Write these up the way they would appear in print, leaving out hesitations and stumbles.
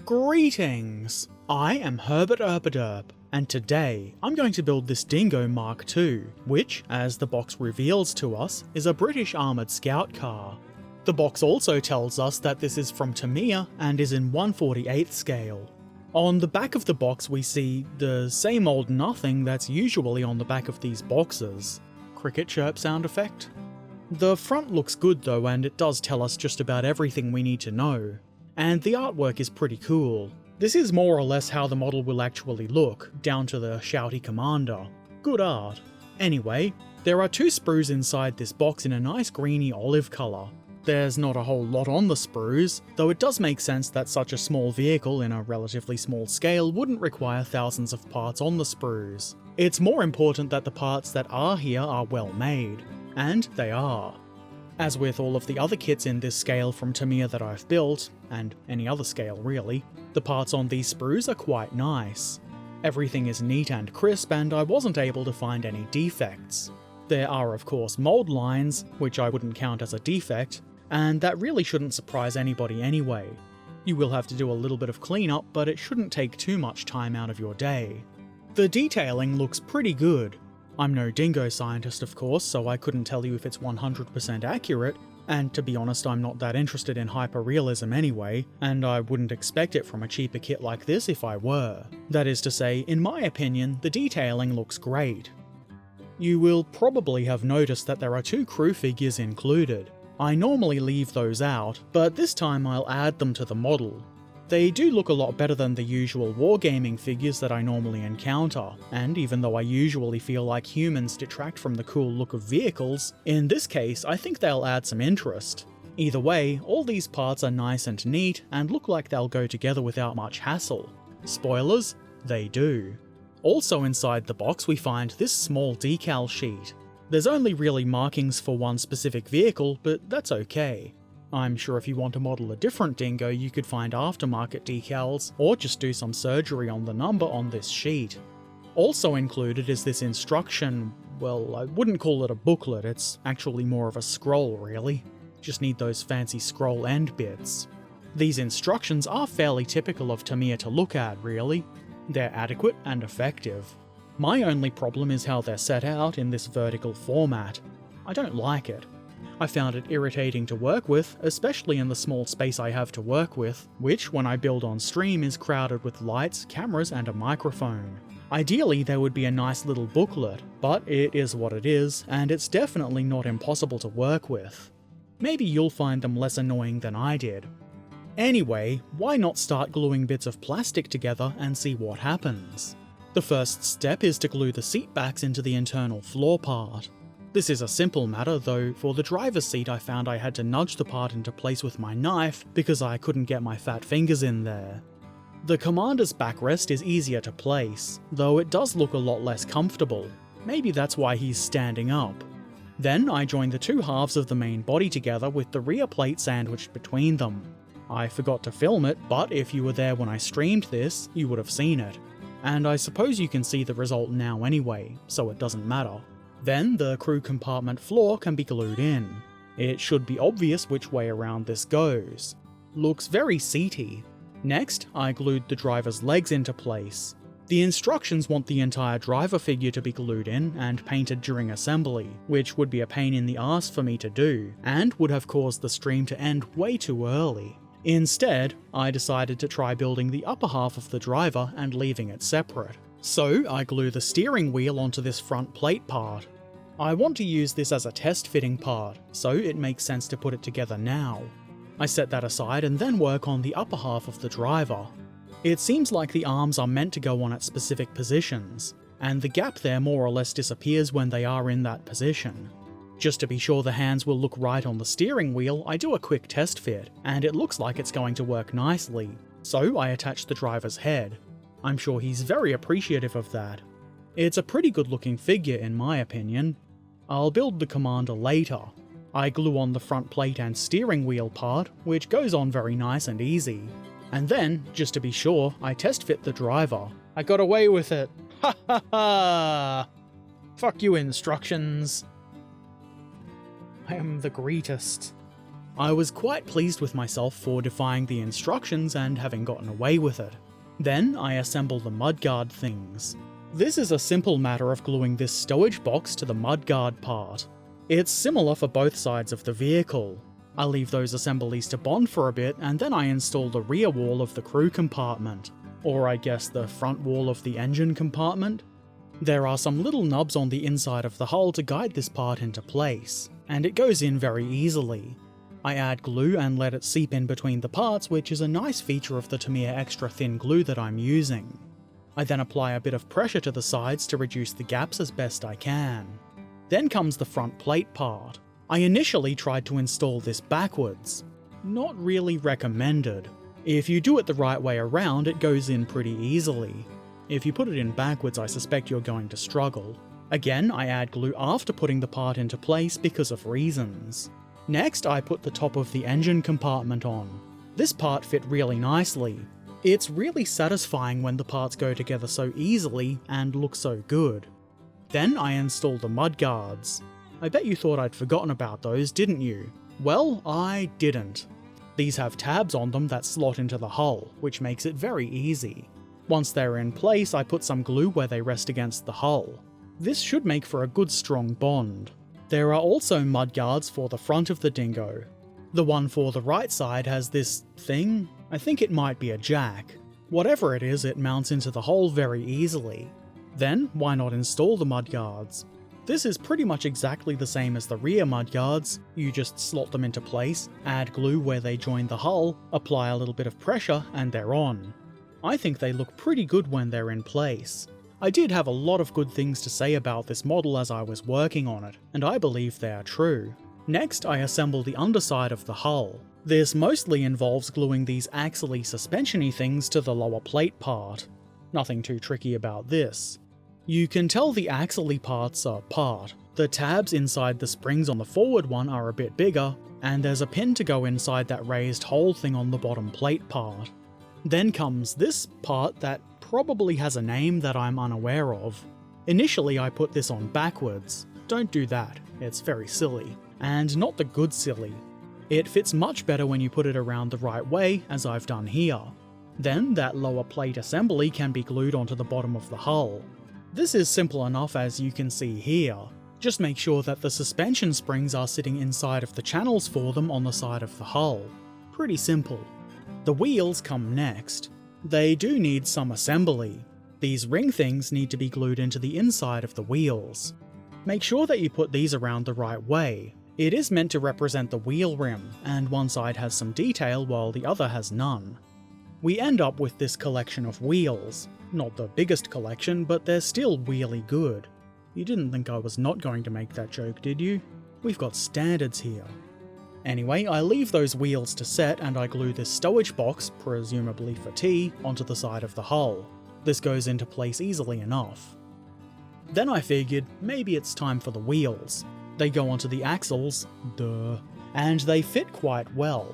Greetings! I am Herbert Erpaderp, and today I'm going to build this Dingo Mk.II, which, as the box reveals to us, is a British armoured scout car. The box also tells us that this is from Tamiya and is in 1/48th scale. On the back of the box we see the same old nothing that's usually on the back of these boxes. Cricket chirp sound effect? The front looks good though, and it does tell us just about everything we need to know. And the artwork is pretty cool. This is more or less how the model will actually look, down to the shouty commander. Good art. Anyway, there are two sprues inside this box in a nice greeny olive colour. There's not a whole lot on the sprues, though it does make sense that such a small vehicle in a relatively small scale wouldn't require thousands of parts on the sprues. It's more important that the parts that are here are well made. And they are. As with all of the other kits in this scale from Tamiya that I've built, and any other scale really, the parts on these sprues are quite nice. Everything is neat and crisp, and I wasn't able to find any defects. There are of course mould lines, which I wouldn't count as a defect, and that really shouldn't surprise anybody anyway. You will have to do a little bit of cleanup, but it shouldn't take too much time out of your day. The detailing looks pretty good. I'm no dingo scientist of course, so I couldn't tell you if it's 100% accurate, and to be honest I'm not that interested in hyperrealism anyway, and I wouldn't expect it from a cheaper kit like this if I were. That is to say, in my opinion, the detailing looks great. You will probably have noticed that there are two crew figures included. I normally leave those out, but this time I'll add them to the model. They do look a lot better than the usual wargaming figures that I normally encounter, and even though I usually feel like humans detract from the cool look of vehicles, in this case I think they'll add some interest. Either way, all these parts are nice and neat, and look like they'll go together without much hassle. Spoilers? They do. Also inside the box we find this small decal sheet. There's only really markings for one specific vehicle, but that's okay. I'm sure if you want to model a different dingo you could find aftermarket decals, or just do some surgery on the number on this sheet. Also included is this instruction, well, I wouldn't call it a booklet, it's actually more of a scroll really. Just need those fancy scroll end bits. These instructions are fairly typical of Tamiya to look at really. They're adequate and effective. My only problem is how they're set out in this vertical format. I don't like it. I found it irritating to work with, especially in the small space I have to work with, which when I build on stream is crowded with lights, cameras and a microphone. Ideally there would be a nice little booklet, but it is what it is, and it's definitely not impossible to work with. Maybe you'll find them less annoying than I did. Anyway, why not start gluing bits of plastic together and see what happens? The first step is to glue the seat backs into the internal floor part. This is a simple matter, though for the driver's seat I found I had to nudge the part into place with my knife because I couldn't get my fat fingers in there. The commander's backrest is easier to place, though it does look a lot less comfortable. Maybe that's why he's standing up. Then I joined the two halves of the main body together with the rear plate sandwiched between them. I forgot to film it, but if you were there when I streamed this, you would have seen it. And I suppose you can see the result now anyway, so it doesn't matter. Then the crew compartment floor can be glued in. It should be obvious which way around this goes. Looks very seaty. Next, I glued the driver's legs into place. The instructions want the entire driver figure to be glued in and painted during assembly, which would be a pain in the arse for me to do, and would have caused the stream to end way too early. Instead, I decided to try building the upper half of the driver and leaving it separate. So I glue the steering wheel onto this front plate part. I want to use this as a test fitting part, so it makes sense to put it together now. I set that aside and then work on the upper half of the driver. It seems like the arms are meant to go on at specific positions, and the gap there more or less disappears when they are in that position. Just to be sure the hands will look right on the steering wheel, I do a quick test fit, and it looks like it's going to work nicely, so I attach the driver's head. I'm sure he's very appreciative of that. It's a pretty good looking figure in my opinion. I'll build the commander later. I glue on the front plate and steering wheel part, which goes on very nice and easy. And then, just to be sure, I test fit the driver. I got away with it! Ha ha ha! Fuck you instructions. I am the greatest. I was quite pleased with myself for defying the instructions and having gotten away with it. Then I assemble the mudguard things. This is a simple matter of gluing this stowage box to the mudguard part. It's similar for both sides of the vehicle. I leave those assemblies to bond for a bit and then I install the rear wall of the crew compartment, or I guess the front wall of the engine compartment. There are some little nubs on the inside of the hull to guide this part into place, and it goes in very easily. I add glue and let it seep in between the parts, which is a nice feature of the Tamiya extra thin glue that I'm using. I then apply a bit of pressure to the sides to reduce the gaps as best I can. Then comes the front plate part. I initially tried to install this backwards. Not really recommended. If you do it the right way around, it goes in pretty easily. If you put it in backwards, I suspect you're going to struggle. Again, I add glue after putting the part into place because of reasons. Next, I put the top of the engine compartment on. This part fit really nicely. It's really satisfying when the parts go together so easily and look so good. Then I install the mudguards. I bet you thought I'd forgotten about those, didn't you? Well, I didn't. These have tabs on them that slot into the hull, which makes it very easy. Once they're in place, I put some glue where they rest against the hull. This should make for a good strong bond. There are also mudguards for the front of the Dingo. The one for the right side has this thing. I think it might be a jack. Whatever it is, it mounts into the hull very easily. Then, why not install the mudguards? This is pretty much exactly the same as the rear mudguards. You just slot them into place, add glue where they join the hull, apply a little bit of pressure, and they're on. I think they look pretty good when they're in place. I did have a lot of good things to say about this model as I was working on it, and I believe they are true. Next, I assemble the underside of the hull. This mostly involves gluing these axle-y suspension-y things to the lower plate part. Nothing too tricky about this. You can tell the axle-y parts are apart. The tabs inside the springs on the forward one are a bit bigger, and there's a pin to go inside that raised hole thing on the bottom plate part. Then comes this part that probably has a name that I'm unaware of. Initially I put this on backwards. Don't do that, it's very silly. And not the good silly. It fits much better when you put it around the right way, as I've done here. Then that lower plate assembly can be glued onto the bottom of the hull. This is simple enough as you can see here. Just make sure that the suspension springs are sitting inside of the channels for them on the side of the hull. Pretty simple. The wheels come next. They do need some assembly. These ring things need to be glued into the inside of the wheels. Make sure that you put these around the right way. It is meant to represent the wheel rim, and one side has some detail while the other has none. We end up with this collection of wheels. Not the biggest collection, but they're still really good. You didn't think I was not going to make that joke, did you? We've got standards here. Anyway, I leave those wheels to set and I glue this stowage box, presumably for tea, onto the side of the hull. This goes into place easily enough. Then I figured, maybe it's time for the wheels. They go onto the axles, duh, and they fit quite well.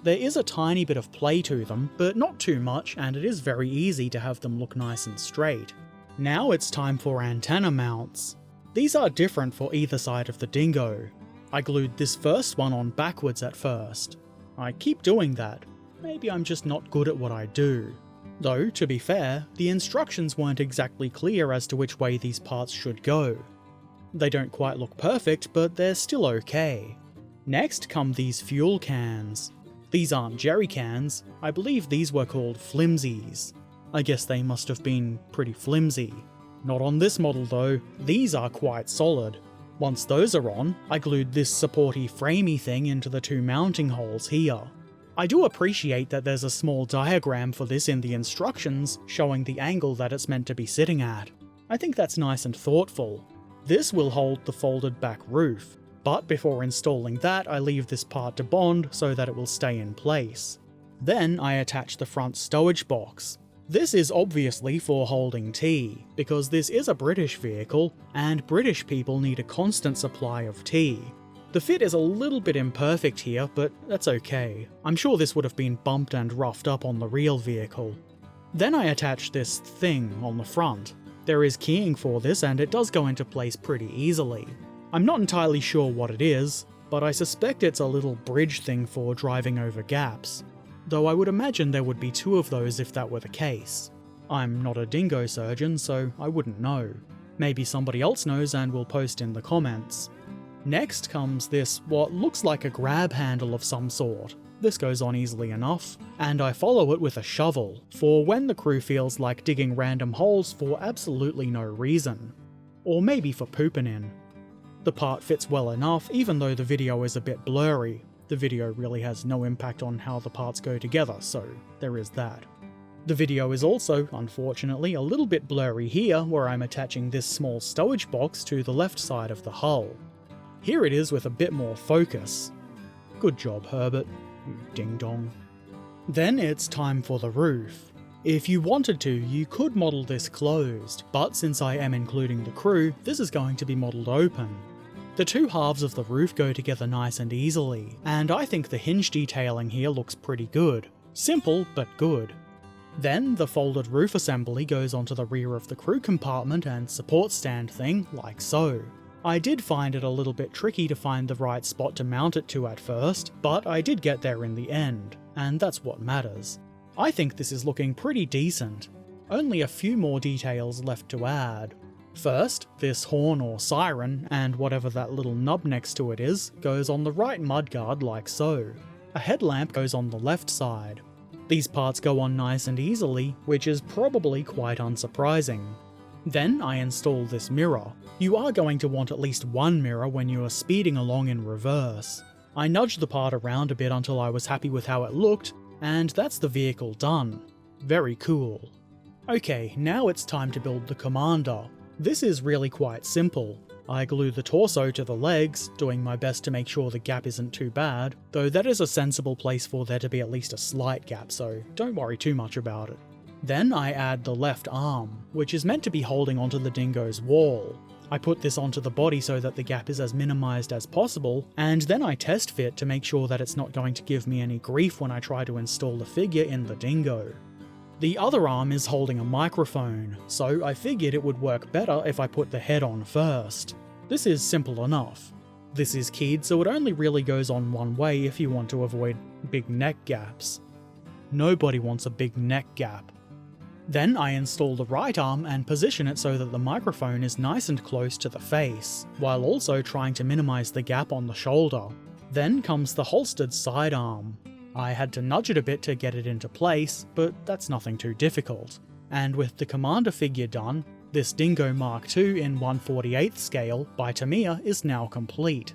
There is a tiny bit of play to them, but not too much, and it is very easy to have them look nice and straight. Now it's time for antenna mounts. These are different for either side of the Dingo. I glued this first one on backwards at first. I keep doing that. Maybe I'm just not good at what I do. Though, to be fair, the instructions weren't exactly clear as to which way these parts should go. They don't quite look perfect, but they're still okay. Next come these fuel cans. These aren't jerry cans. I believe these were called flimsies. I guess they must have been pretty flimsy. Not on this model though, these are quite solid. Once those are on, I glued this supporty framey thing into the two mounting holes here. I do appreciate that there's a small diagram for this in the instructions showing the angle that it's meant to be sitting at. I think that's nice and thoughtful. This will hold the folded back roof, but before installing that I leave this part to bond so that it will stay in place. Then I attach the front stowage box. This is obviously for holding tea, because this is a British vehicle, and British people need a constant supply of tea. The fit is a little bit imperfect here, but that's okay. I'm sure this would have been bumped and roughed up on the real vehicle. Then I attach this thing on the front. There is keying for this, and it does go into place pretty easily. I'm not entirely sure what it is. but I suspect it's a little bridge thing for driving over gaps, though I would imagine there would be 2 of those if that were the case. I'm not a dingo surgeon, so I wouldn't know. Maybe somebody else knows and will post in the comments. Next comes this, what looks like a grab handle of some sort. This goes on easily enough, and I follow it with a shovel, for when the crew feels like digging random holes for absolutely no reason. Or maybe for pooping in. The part fits well enough, even though the video is a bit blurry. The video really has no impact on how the parts go together, so there is that. The video is also, unfortunately, a little bit blurry here, where I'm attaching this small stowage box to the left side of the hull. Here it is with a bit more focus. Good job, Herbert, you ding-dong. Then it's time for the roof. If you wanted to, you could model this closed, but since I am including the crew, this is going to be modelled open. The 2 halves of the roof go together nice and easily, and I think the hinge detailing here looks pretty good. Simple, but good. Then the folded roof assembly goes onto the rear of the crew compartment and support stand thing, like so. I did find it a little bit tricky to find the right spot to mount it to at first, but I did get there in the end, and that's what matters. I think this is looking pretty decent. Only a few more details left to add. First, this horn or siren, and whatever that little nub next to it is, goes on the right mudguard like so. A headlamp goes on the left side. These parts go on nice and easily, which is probably quite unsurprising. Then I install this mirror. You are going to want at least 1 mirror when you are speeding along in reverse. I nudged the part around a bit until I was happy with how it looked, and that's the vehicle done. Very cool. Okay, now it's time to build the commander. This is really quite simple. I glue the torso to the legs, doing my best to make sure the gap isn't too bad, though that is a sensible place for there to be at least a slight gap, so don't worry too much about it. Then I add the left arm, which is meant to be holding onto the dingo's wall. I put this onto the body so that the gap is as minimized as possible, and then I test fit to make sure that it's not going to give me any grief when I try to install the figure in the dingo. The other arm is holding a microphone, so I figured it would work better if I put the head on first. This is simple enough. This is keyed, so it only really goes on one way if you want to avoid big neck gaps. Nobody wants a big neck gap. Then I install the right arm and position it so that the microphone is nice and close to the face, while also trying to minimize the gap on the shoulder. Then comes the holstered sidearm. I had to nudge it a bit to get it into place, but that's nothing too difficult. And with the commander figure done, this Dingo Mk.II in 1/48th scale by Tamiya is now complete.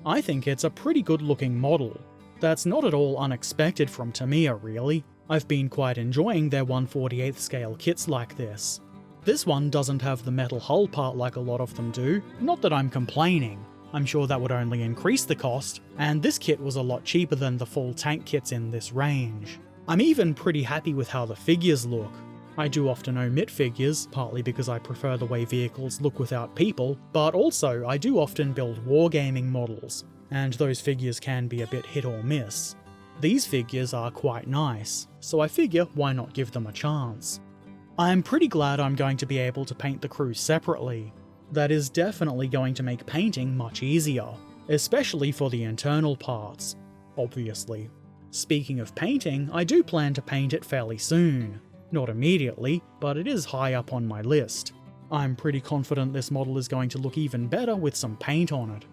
I think it's a pretty good looking model. That's not at all unexpected from Tamiya really. I've been quite enjoying their 1/48th scale kits like this. This one doesn't have the metal hull part like a lot of them do, not that I'm complaining. I'm sure that would only increase the cost, and this kit was a lot cheaper than the full tank kits in this range. I'm even pretty happy with how the figures look. I do often omit figures, partly because I prefer the way vehicles look without people, but also I do often build wargaming models, and those figures can be a bit hit or miss. These figures are quite nice, so I figure why not give them a chance. I'm pretty glad I'm going to be able to paint the crew separately. That is definitely going to make painting much easier, especially for the internal parts, obviously. Speaking of painting, I do plan to paint it fairly soon. Not immediately, but it is high up on my list. I'm pretty confident this model is going to look even better with some paint on it.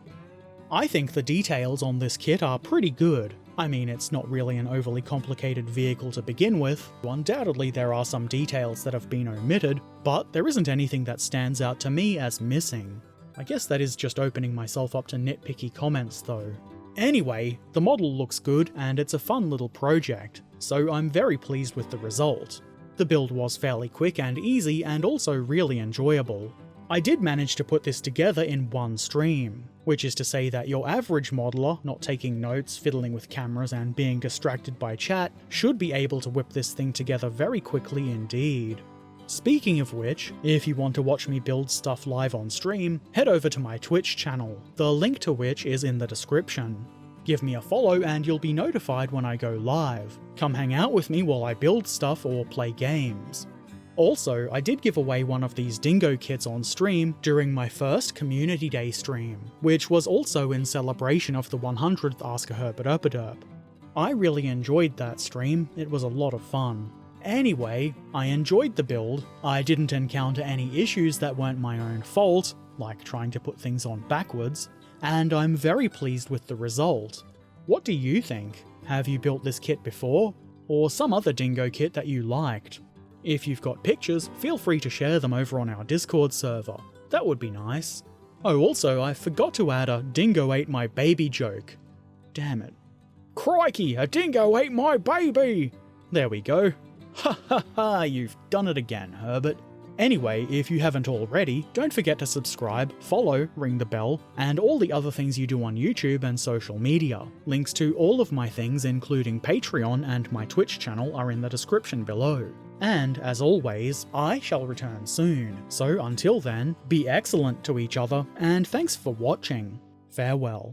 I think the details on this kit are pretty good. I mean, it's not really an overly complicated vehicle to begin with. Undoubtedly there are some details that have been omitted, but there isn't anything that stands out to me as missing. I guess that is just opening myself up to nitpicky comments though. Anyway, the model looks good and it's a fun little project, so I'm very pleased with the result. The build was fairly quick and easy and also really enjoyable. I did manage to put this together in one stream, which is to say that your average modeler, not taking notes, fiddling with cameras and being distracted by chat, should be able to whip this thing together very quickly indeed. Speaking of which, if you want to watch me build stuff live on stream, head over to my Twitch channel, the link to which is in the description. Give me a follow and you'll be notified when I go live. Come hang out with me while I build stuff or play games. Also, I did give away one of these Dingo kits on stream during my first Community Day stream, which was also in celebration of the 100th Ask a Herbert Erpaderp. I really enjoyed that stream, it was a lot of fun. Anyway, I enjoyed the build, I didn't encounter any issues that weren't my own fault, like trying to put things on backwards, and I'm very pleased with the result. What do you think? Have you built this kit before? Or some other Dingo kit that you liked? If you've got pictures, feel free to share them over on our Discord server. That would be nice. Oh, also, I forgot to add a Dingo ate my baby joke. Damn it. Crikey, a dingo ate my baby! There we go. Ha ha ha, you've done it again, Herbert. Anyway, if you haven't already, don't forget to subscribe, follow, ring the bell, and all the other things you do on YouTube and social media. Links to all of my things, including Patreon and my Twitch channel, are in the description below. And, as always, I shall return soon, so until then, be excellent to each other, and thanks for watching. Farewell.